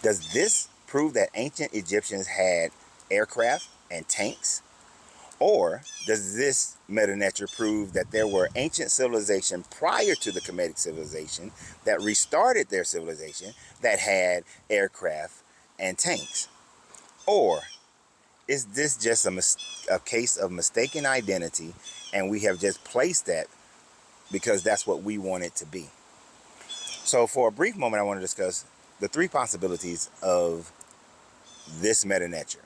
Does this prove that ancient Egyptians had aircraft and tanks? Or does this meta nature prove that there were ancient civilization prior to the Kemetic civilization that restarted their civilization that had aircraft and tanks? Or is this just a case of mistaken identity, and we have just placed that because that's what we want it to be? So for a brief moment, I want to discuss the three possibilities of this meta nature.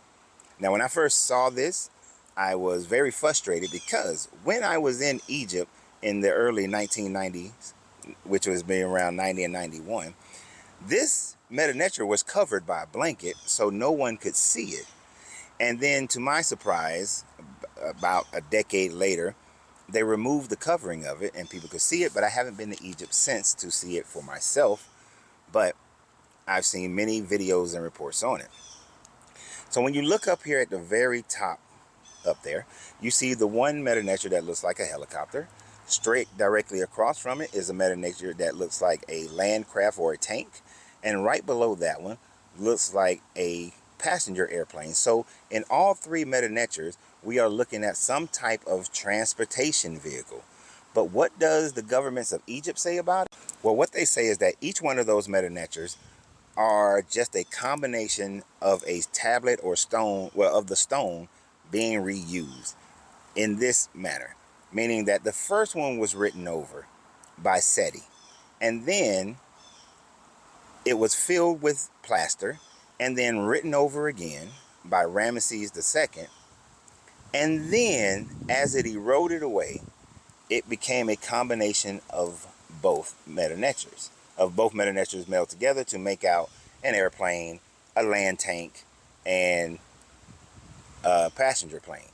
Now, when I first saw this, I was very frustrated because when I was in Egypt in the early 1990s, which was being around 90 and 91, this meta nature was covered by a blanket so no one could see it. And then, to my surprise, about a decade later, they removed the covering of it and people could see it. But I haven't been to Egypt since to see it for myself. But I've seen many videos and reports on it. So when you look up here at the very top up there, you see the one meta nature that looks like a helicopter. Straight directly across from it is a meta nature that looks like a land craft or a tank. And right below that one looks like a passenger airplane. So in all three meta natures, we are looking at some type of transportation vehicle. But what does the governments of Egypt say about it? Well, what they say is that each one of those meta natures are just a combination of a tablet or stone, well, of the stone being reused in this manner, meaning that the first one was written over by Seti, and then it was filled with plaster and then written over again by Ramesses II, and then as it eroded away, it became a combination of both meta natures, meld together to make out an airplane, a land tank, and a passenger plane.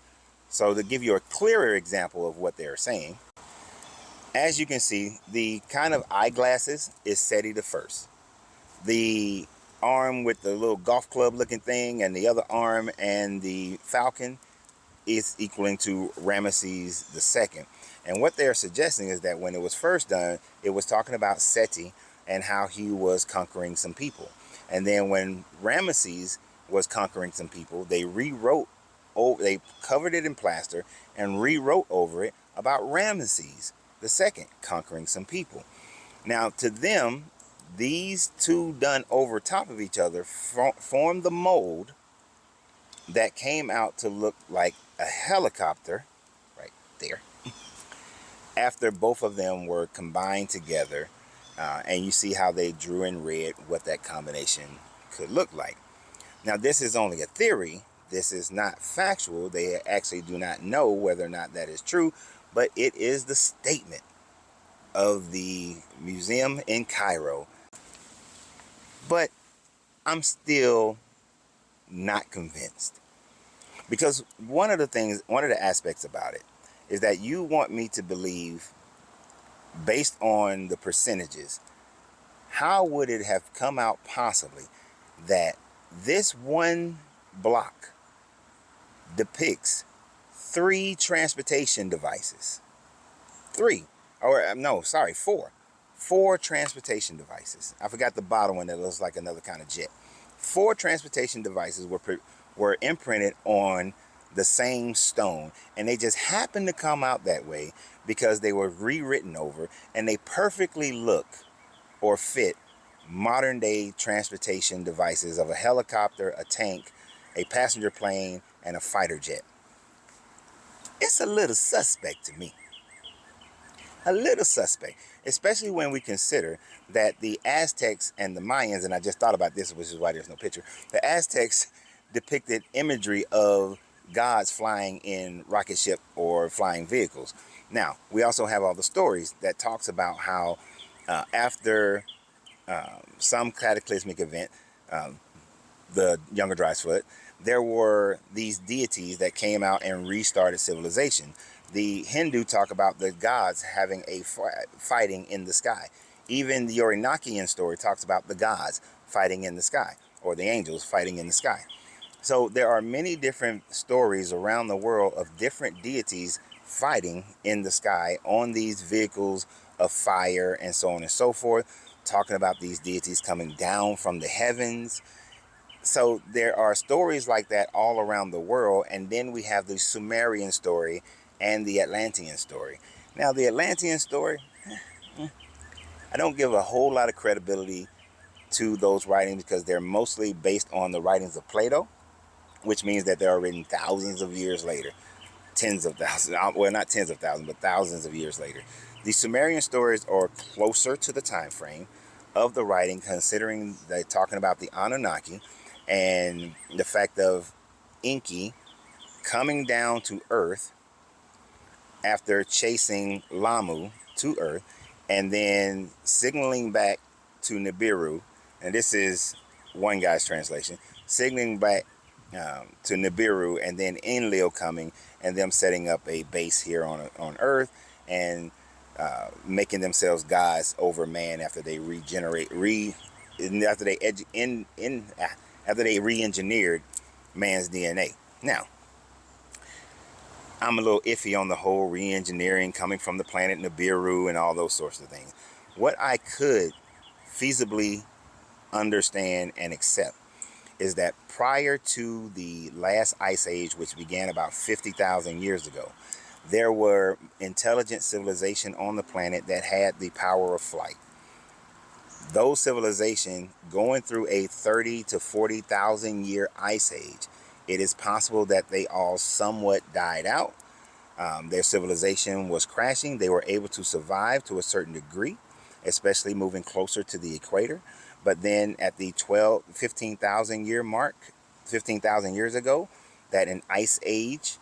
So to give you a clearer example of what they're saying, as you can see, the kind of eyeglasses is Seti the First. The arm with the little golf club looking thing and the other arm and the falcon is equaling to Ramesses II. And what they're suggesting is that when it was first done, it was talking about Seti and how he was conquering some people. And then when Ramesses was conquering some people, they they covered it in plaster and rewrote over it about Ramesses II conquering some people. Now, to them, these two done over top of each other formed the mold that came out to look like a helicopter right there after both of them were combined together, and you see how they drew in red what that combination could look like. Now, this is only a theory. This is not factual. They actually do not know whether or not that is true, but it is the statement of the museum in Cairo. But I'm still not convinced, because one of the aspects about it is that you want me to believe, based on the percentages, how would it have come out possibly that this one block depicts 3 transportation devices? 4 transportation devices. I forgot the bottom one that looks like another kind of jet. 4 transportation devices were imprinted on the same stone, and they just happened to come out that way because they were rewritten over, and they perfectly look or fit modern day transportation devices of a helicopter, a tank, a passenger plane, and a fighter jet. It's a little suspect to me. A little suspect, especially when we consider that the Aztecs and the Mayans, and I just thought about this, which is why there's no picture, the Aztecs depicted imagery of gods flying in rocket ship or flying vehicles. Now, we also have all the stories that talks about how after some cataclysmic event, the Younger Dryas Flood, there were these deities that came out and restarted civilization. The Hindu talk about the gods having a fighting in the sky. Even the Anunnaki story talks about the gods fighting in the sky, or the angels fighting in the sky. So there are many different stories around the world of different deities fighting in the sky on these vehicles of fire and so on and so forth, talking about these deities coming down from the heavens. So there are stories like that all around the world. And then we have the Sumerian story and the Atlantean story. Now, the Atlantean story, I don't give a whole lot of credibility to those writings because they're mostly based on the writings of Plato, which means that they are written thousands of years later. Tens of thousands, well, not tens of thousands, but thousands of years later. The Sumerian stories are closer to the time frame of the writing, considering they're talking about the Anunnaki and the fact of Enki coming down to Earth after chasing Lamu to Earth and then signaling back to Nibiru. And this is one guy's translation, signaling back to Nibiru, and then Enlil coming and them setting up a base here on Earth and making themselves gods over man after they after they re-engineered man's DNA. Now, I'm a little iffy on the whole re-engineering coming from the planet Nibiru and all those sorts of things. What I could feasibly understand and accept is that prior to the last ice age, which began about 50,000 years ago, there were intelligent civilization on the planet that had the power of flight. Those civilizations going through a 30 to 40,000 year ice age, it is possible that they all somewhat died out. Their civilization was crashing. They were able to survive to a certain degree, especially moving closer to the equator. But then at the 15,000 year mark, 15,000 years ago, that an ice age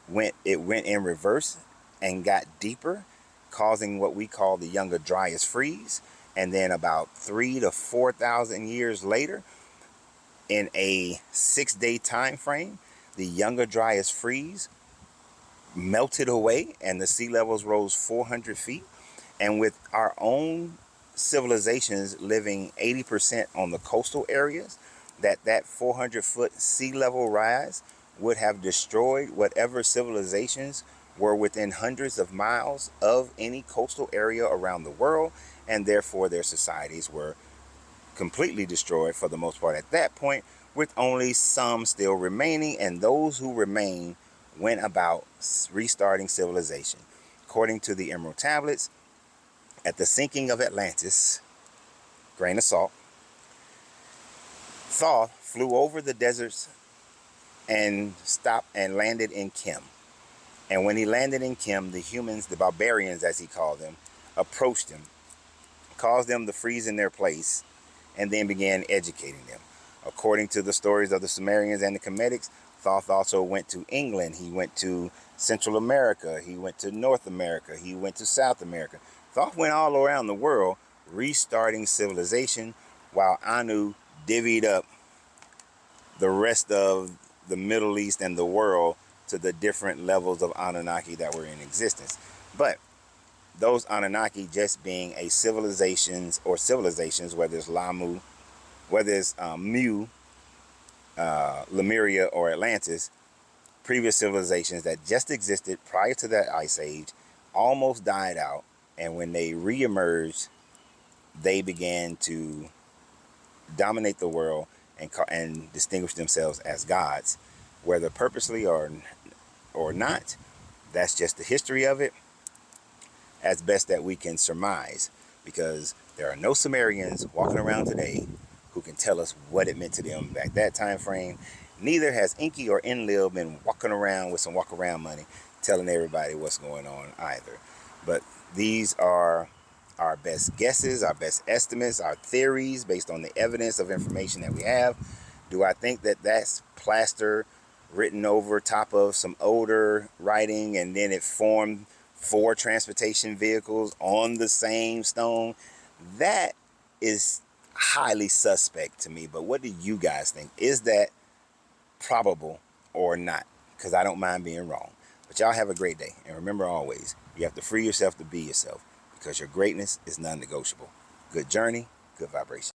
went in reverse and got deeper, causing what we call the Younger Dryas freeze. And then about 3,000 to 4,000 years later, in a 6-day time frame, the Younger Dryas freeze melted away and the sea levels rose 400 feet. And with our own civilizations living 80% on the coastal areas, that 400-foot sea level rise would have destroyed whatever civilizations were within hundreds of miles of any coastal area around the world, and therefore their societies were completely destroyed for the most part at that point, with only some still remaining, and those who remain went about restarting civilization. According to the Emerald Tablets, at the sinking of Atlantis, grain of salt, Thoth flew over the deserts and stopped and landed in Kim. And when he landed in Kim, the humans, the barbarians as he called them, approached him, caused them to freeze in their place, and then began educating them. According to the stories of the Sumerians and the Kemetics, Thoth also went to England. He went to Central America. He went to North America. He went to South America. Thoth went all around the world restarting civilization, while Anu divvied up the rest of the Middle East and the world to the different levels of Anunnaki that were in existence. But those Anunnaki just being a civilizations, whether it's Lamu, whether it's Mu, Lemuria, or Atlantis, previous civilizations that just existed prior to that ice age, almost died out, and when they re-emerged, they began to dominate the world and distinguish themselves as gods, whether purposely or not. That's just the history of it, as best that we can surmise, because there are no Sumerians walking around today who can tell us what it meant to them back that time frame. Neither has Enki or Enlil been walking around with some walk around money telling everybody what's going on either. But these are our best guesses, our best estimates, our theories based on the evidence of information that we have. Do I think that that's plaster written over top of some older writing and then it formed 4 transportation vehicles on the same stone? That is highly suspect to me. But what do you guys think? Is that probable or not? Because I don't mind being wrong. But y'all have a great day. And remember always, you have to free yourself to be yourself, because your greatness is non-negotiable. Good journey, good vibration.